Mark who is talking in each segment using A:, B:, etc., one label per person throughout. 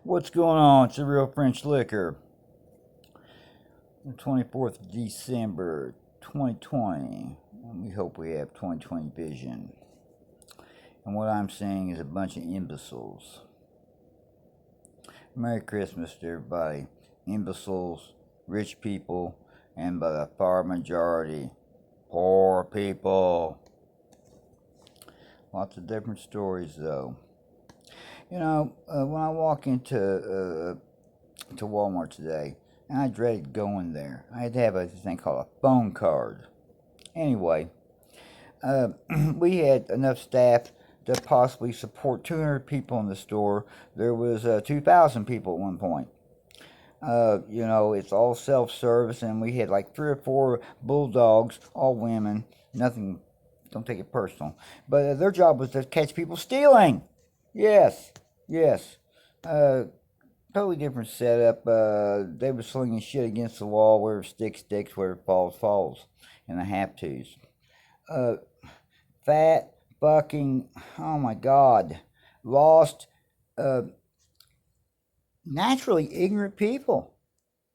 A: What's going on? It's the Real French Liquor. The 24th of December, 2020. And we hope we have 2020 vision. And what I'm seeing is a bunch of imbeciles. Merry Christmas to everybody. Imbeciles, rich people, and by the far majority, poor people. Lots of different stories, though. When I walk into Walmart today, and I dreaded going there. I had to have a thing called a phone card. Anyway, we had enough staff to possibly support 200 people in the store. There was 2,000 people at one point. It's all self-service, and we had like 3 or 4 bulldogs, all women. Nothing, don't take it personal. But their job was to catch people stealing. Yes, yes. Totally different setup. They were slinging shit against the wall, where sticks, where falls, and the have-tos. Fat, fucking, oh my god, lost, uh, naturally ignorant people.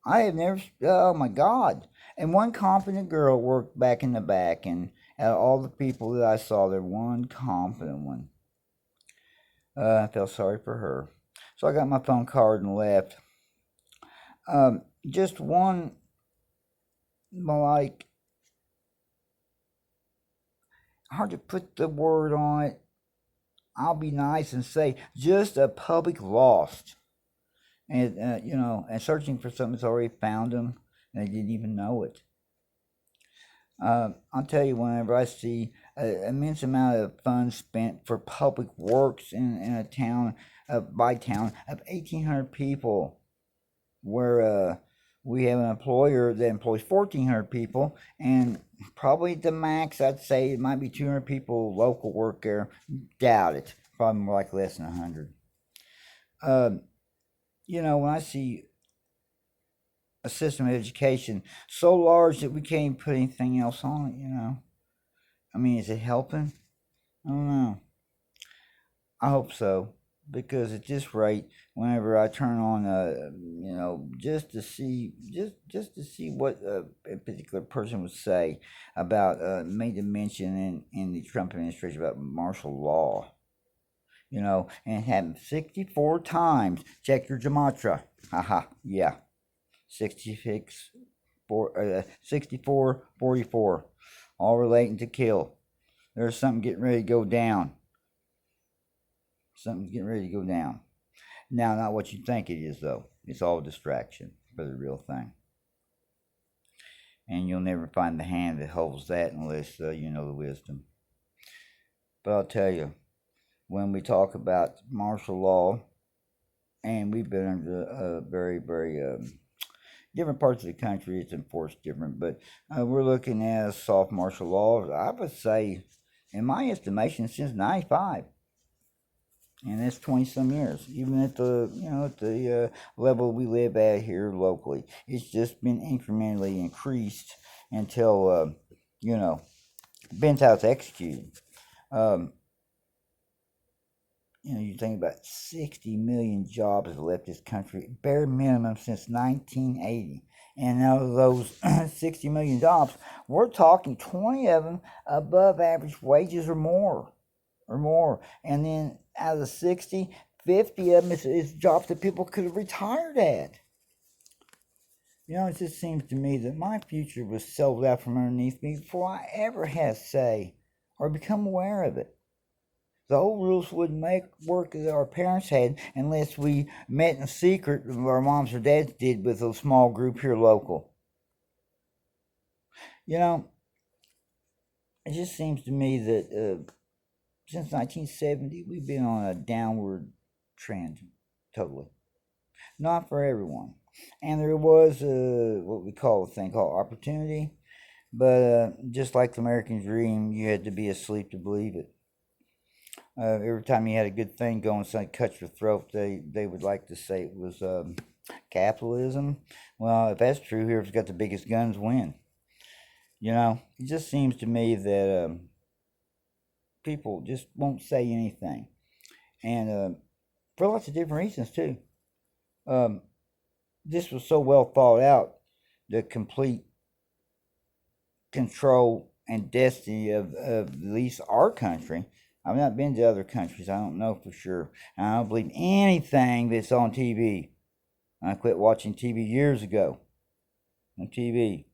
A: I have never, oh my god. And one confident girl worked back in the back, and out of all the people that I saw there, one confident one. I felt sorry for her. So I got my phone card and left. Just one, like, hard to put the word on it. I'll be nice and say just a public lost, and and searching for something that's already found them, and they didn't even know it. I'll tell you, whenever I see an immense amount of funds spent for public works in a town, by town of 1,800 people, where we have an employer that employs 1,400 people, and probably the max, I'd say it might be 200 people local work there. Doubt it. Probably more like less than 100. When I see a system of education so large that we can't even put anything else on it, I mean, is it helping? I don't know. I hope so, because at this rate, whenever I turn on, just to see, to see what a particular person would say about, made a mention in the Trump administration about martial law, and it happened 64 times. Check your gematria. Haha, yeah, 66, 64, 44, all relating to kill. There's something getting ready to go down. Something's getting ready to go down. Now, not what you think it is, though. It's all distraction for the real thing. And you'll never find the hand that holds that unless you know the wisdom. But I'll tell you, when we talk about martial law, and we've been under very, very different parts of the country, it's enforced different, but we're looking at soft martial law, I would say, in my estimation, since 95. And that's 20 some years, even at the level we live at here locally. It's just been incrementally increased until depends how it's executed. Um, you think about 60 million jobs have left this country, bare minimum, since 1980. And out of those 60 million jobs, we're talking 20 of them above average wages or more. And then out of the 60, 50 of them is jobs that people could have retired at. It just seems to me that my future was sold out from underneath me before I ever had a say or become aware of it. The old rules wouldn't make work that our parents had unless we met in secret, our moms or dads did, with a small group here local. It just seems to me that since 1970, we've been on a downward trend, totally. Not for everyone. And there was what we call a thing called opportunity, but just like the American dream, you had to be asleep to believe it. Every time you had a good thing going, somebody cut your throat, they would like to say it was capitalism. Well, if that's true, whoever's got the biggest guns win. It just seems to me that people just won't say anything. And for lots of different reasons, too. Um, this was so well thought out, the complete control and destiny of at least our country. I've not been to other countries. I don't know for sure. And I don't believe anything that's on TV. I quit watching TV years ago. On TV,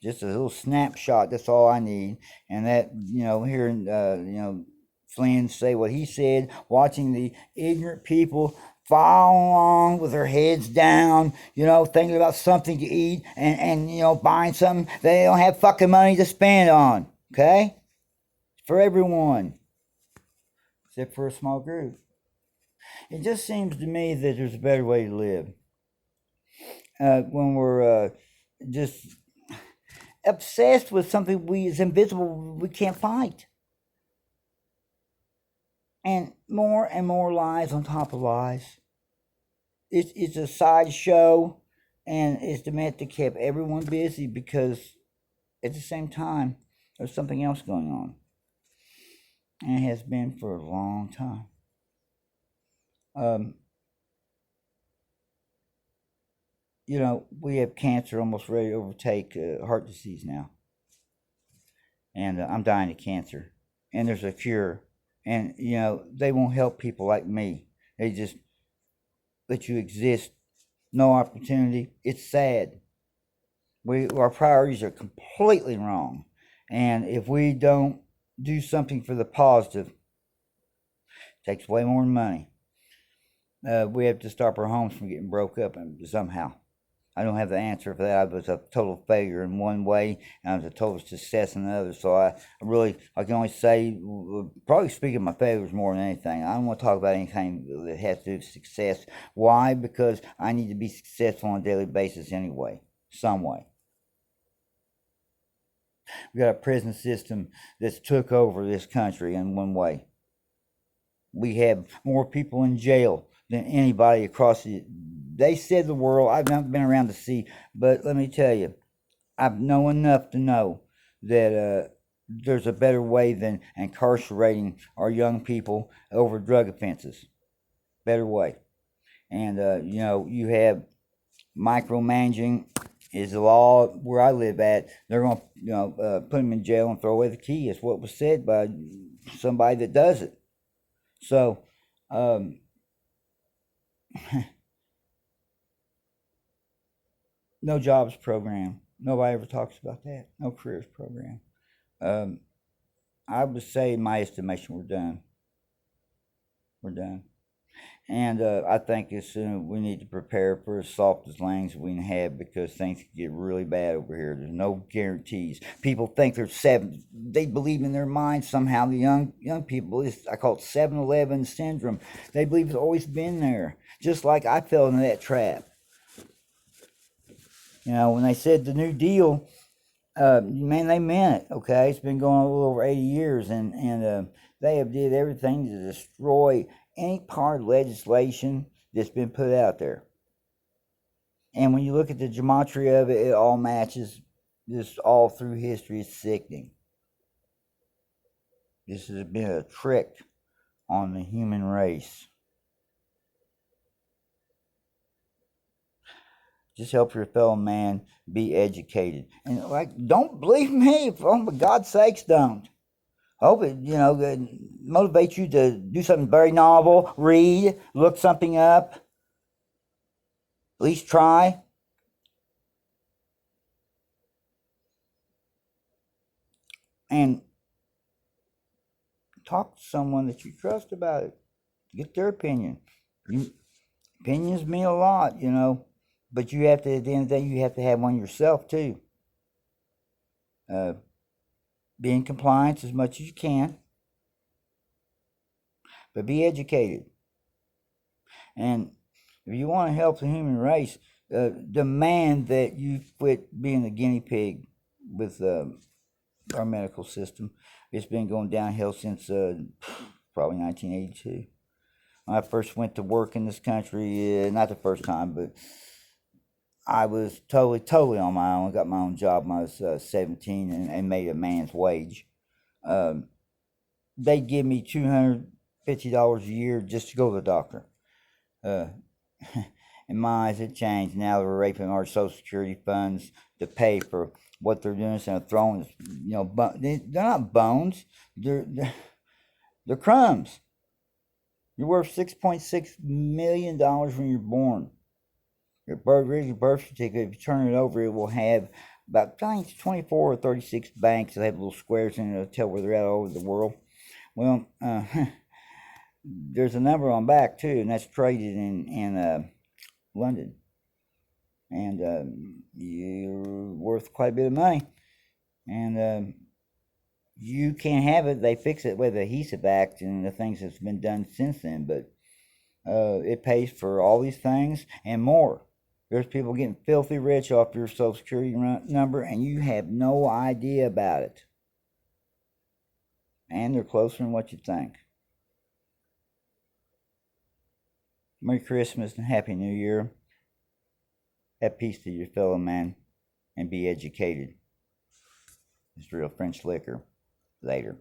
A: just a little snapshot. That's all I need. And that, hearing Flynn say what he said, watching the ignorant people follow along with their heads down, thinking about something to eat and buying something they don't have fucking money to spend on. Okay? For everyone, except for a small group. It just seems to me that there's a better way to live. When we're just obsessed with something is invisible, we can't fight. And more lies on top of lies. It's a sideshow, and it's meant to keep everyone busy because at the same time there's something else going on, and it has been for a long time. We have cancer almost ready to overtake heart disease now, and I'm dying of cancer, and there's a cure, and they won't help people like me. They just let you exist, no opportunity. It's sad. Our priorities are completely wrong, and if we don't do something for the positive, it takes way more money. We have to stop our homes from getting broke up somehow. I don't have the answer for that. I was a total failure in one way, and I was a total success in another. So I can only say, probably speak of my failures more than anything. I don't want to talk about anything that has to do with success. Why? Because I need to be successful on a daily basis anyway, some way. We got a prison system that's took over this country in one way. We have more people in jail than anybody across they said the world. I've not been around to see, but let me tell you, I know enough to know that there's a better way than incarcerating our young people over drug offenses. Better way. And you have micromanaging is the law where I live at. They're going to put them in jail and throw away the key. It's what was said by somebody that does it. So no jobs program. Nobody ever talks about that. No careers program. I would say, in my estimation, we're done. We're done. And I think as soon we need to prepare for as soft as lands we can have because things can get really bad over here. There's no guarantees. People think they're seven. They believe in their mind somehow. The young people, I call it 7-Eleven syndrome. They believe it's always been there. Just like I fell into that trap. When they said the New Deal, man, they meant it. Okay, it's been going on a little over 80 years, and they have did everything to destroy any part of legislation that's been put out there. And when you look at the geometry of it, it all matches just all through history. It's sickening. This has been a trick on the human race. Just help your fellow man be educated. And don't believe me. For God's sakes, don't. Hope it, motivates you to do something very novel, read, look something up, at least try. And talk to someone that you trust about it. Get their opinion. Opinions mean a lot, but you have to, at the end of the day, you have to have one yourself too. Be in compliance as much as you can, but be educated. And if you want to help the human race, demand that you quit being a guinea pig with our medical system. It's been going downhill since probably 1982. When I first went to work in this country, not the first time, but I was totally on my own. I got my own job when I was 17 and made a man's wage. They give me $250 a year just to go to the doctor. In my eyes, it changed. Now they're raping our Social Security funds to pay for what they're doing. So they're throwing, they're not bones. They're crumbs. You're worth $6.6 million when you're born. Your birth certificate, if you turn it over, it will have about, I think it's 24 or 36 banks that have little squares in it to tell where they're at all over the world. Well, there's a number on back too, and that's traded in London. And you're worth quite a bit of money. And you can't have it. They fix it with the adhesive act and the things that's been done since then, but it pays for all these things and more. There's people getting filthy rich off your Social Security number, and you have no idea about it. And they're closer than what you think. Merry Christmas and Happy New Year. Have peace to your fellow man, and be educated. It's real French liquor. Later.